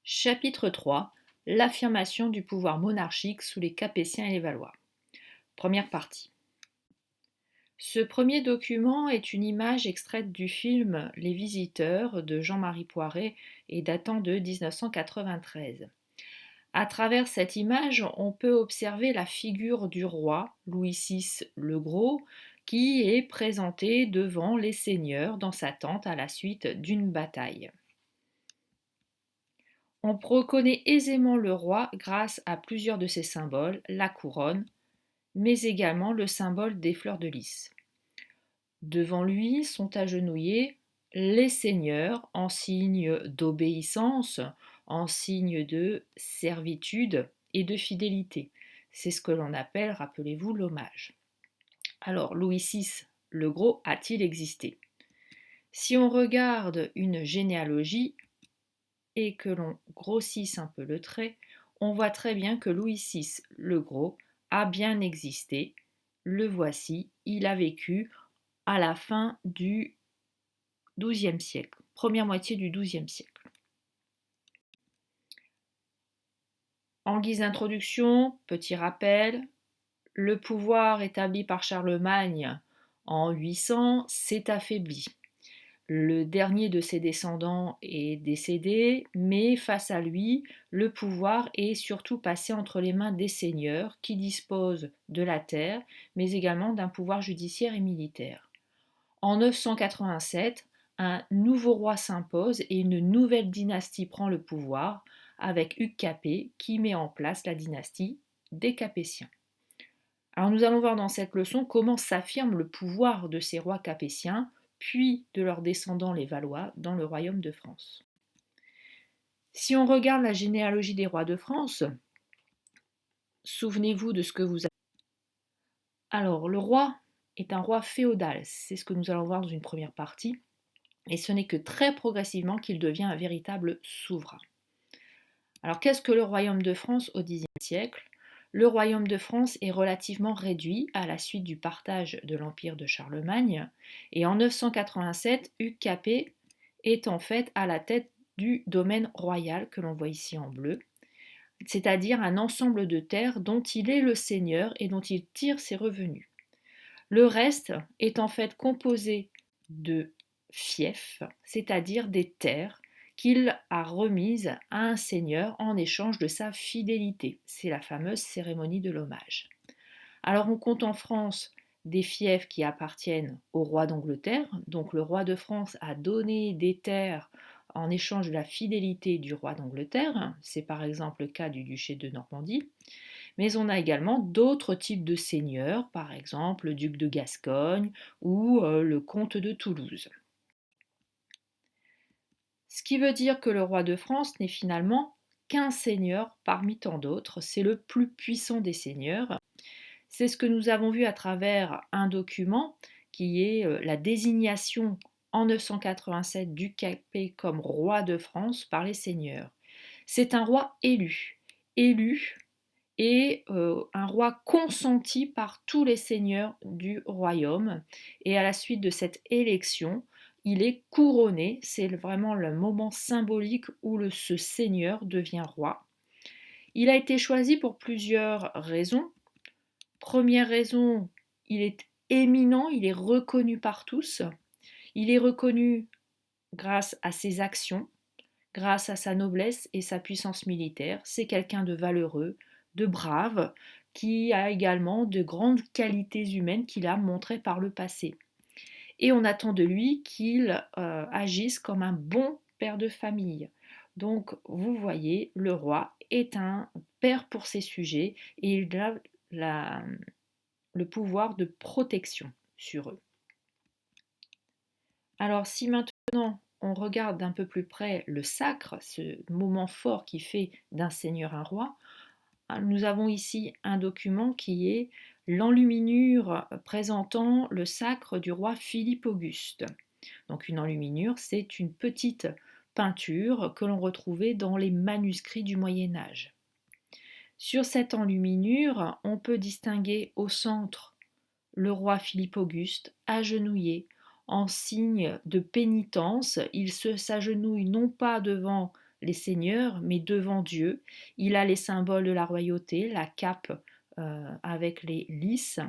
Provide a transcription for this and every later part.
Chapitre 3. L'affirmation du pouvoir monarchique sous les Capétiens et les Valois. Première partie. Ce premier document est une image extraite du film Les Visiteurs de Jean-Marie Poiret et datant de 1993. À travers cette image, on peut observer la figure du roi Louis VI le Gros qui est présenté devant les seigneurs dans sa tente à la suite d'une bataille. On reconnaît aisément le roi grâce à plusieurs de ses symboles, la couronne, mais également le symbole des fleurs de lys. Devant lui sont agenouillés les seigneurs en signe d'obéissance, en signe de servitude et de fidélité. C'est ce que l'on appelle, rappelez-vous, l'hommage. Alors, Louis VI le Gros a-t-il existé? Si on regarde une généalogie, et que l'on grossisse un peu le trait, on voit très bien que Louis VI le Gros a bien existé. Le voici, il a vécu à la fin du XIIe siècle, première moitié du XIIe siècle. En guise d'introduction, petit rappel, le pouvoir établi par Charlemagne en 800 s'est affaibli. Le dernier de ses descendants est décédé, mais face à lui, le pouvoir est surtout passé entre les mains des seigneurs qui disposent de la terre, mais également d'un pouvoir judiciaire et militaire. En 987, un nouveau roi s'impose et une nouvelle dynastie prend le pouvoir, avec Hugues Capet qui met en place la dynastie des Capétiens. Alors nous allons voir dans cette leçon comment s'affirme le pouvoir de ces rois capétiens, puis de leurs descendants les Valois dans le royaume de France. Si on regarde la généalogie des rois de France, souvenez-vous de ce que vous avez. Alors le roi est un roi féodal, c'est ce que nous allons voir dans une première partie, et ce n'est que très progressivement qu'il devient un véritable souverain. Alors qu'est-ce que le royaume de France au Xe siècle? Le royaume de France est relativement réduit à la suite du partage de l'empire de Charlemagne, et en 987, Hugues Capet est en fait à la tête du domaine royal que l'on voit ici en bleu, c'est-à-dire un ensemble de terres dont il est le seigneur et dont il tire ses revenus. Le reste est en fait composé de fiefs, c'est-à-dire des terres qu'il a remises à un seigneur en échange de sa fidélité. C'est la fameuse cérémonie de l'hommage. Alors on compte en France des fiefs qui appartiennent au roi d'Angleterre, donc le roi de France a donné des terres en échange de la fidélité du roi d'Angleterre, c'est par exemple le cas du duché de Normandie, mais on a également d'autres types de seigneurs, par exemple le duc de Gascogne ou le comte de Toulouse. Ce qui veut dire que le roi de France n'est finalement qu'un seigneur parmi tant d'autres, c'est le plus puissant des seigneurs. C'est ce que nous avons vu à travers un document qui est la désignation en 987 du Capet comme roi de France par les seigneurs. C'est un roi élu et un roi consenti par tous les seigneurs du royaume. Et à la suite de cette élection, il est couronné. C'est vraiment le moment symbolique où ce seigneur devient roi. Il a été choisi pour plusieurs raisons. Première raison, il est éminent, il est reconnu par tous. Il est reconnu grâce à ses actions, grâce à sa noblesse et sa puissance militaire. C'est quelqu'un de valeureux, de brave, qui a également de grandes qualités humaines qu'il a montrées par le passé. Et on attend de lui qu'il agisse comme un bon père de famille. Donc vous voyez, le roi est un père pour ses sujets et il a le pouvoir de protection sur eux. Alors si maintenant on regarde d'un peu plus près le sacre, ce moment fort qui fait d'un seigneur un roi, nous avons ici un document qui est l'enluminure présentant le sacre du roi Philippe Auguste. Donc une enluminure, c'est une petite peinture que l'on retrouvait dans les manuscrits du Moyen Âge. Sur cette enluminure, on peut distinguer au centre le roi Philippe Auguste, agenouillé, en signe de pénitence. Il s'agenouille non pas devant les seigneurs, mais devant Dieu. Il a les symboles de la royauté, la cape avec les lys.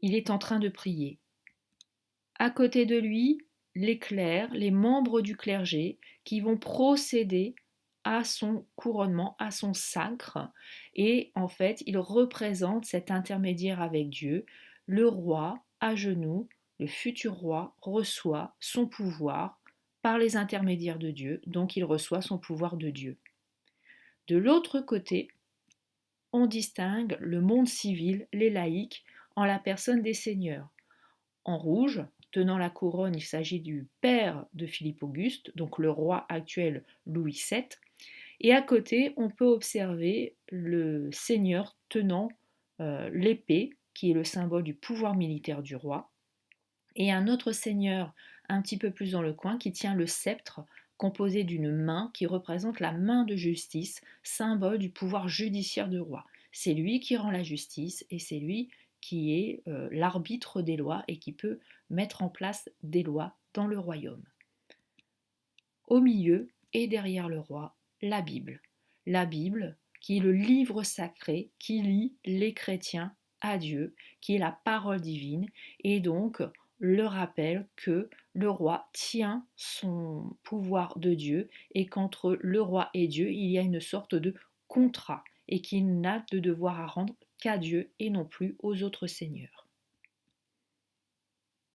Il est en train de prier. À côté de lui, les clercs, les membres du clergé, qui vont procéder à son couronnement, à son sacre. Et en fait, il représente cet intermédiaire avec Dieu. Le roi, à genoux, le futur roi, reçoit son pouvoir par les intermédiaires de Dieu, donc il reçoit son pouvoir de Dieu. De l'autre côté, on distingue le monde civil, les laïcs, en la personne des seigneurs. En rouge, tenant la couronne, il s'agit du père de Philippe Auguste, donc le roi actuel Louis VII. Et à côté, on peut observer le seigneur tenant l'épée, qui est le symbole du pouvoir militaire du roi, et un autre seigneur un petit peu plus dans le coin qui tient le sceptre, composé d'une main qui représente la main de justice, symbole du pouvoir judiciaire du roi. C'est lui qui rend la justice et c'est lui qui est l'arbitre des lois et qui peut mettre en place des lois dans le royaume. Au milieu et derrière le roi, la Bible. La Bible qui est le livre sacré qui lie les chrétiens à Dieu, qui est la parole divine, et donc le rappel que le roi tient son pouvoir de Dieu et qu'entre le roi et Dieu, il y a une sorte de contrat et qu'il n'a de devoir à rendre qu'à Dieu et non plus aux autres seigneurs.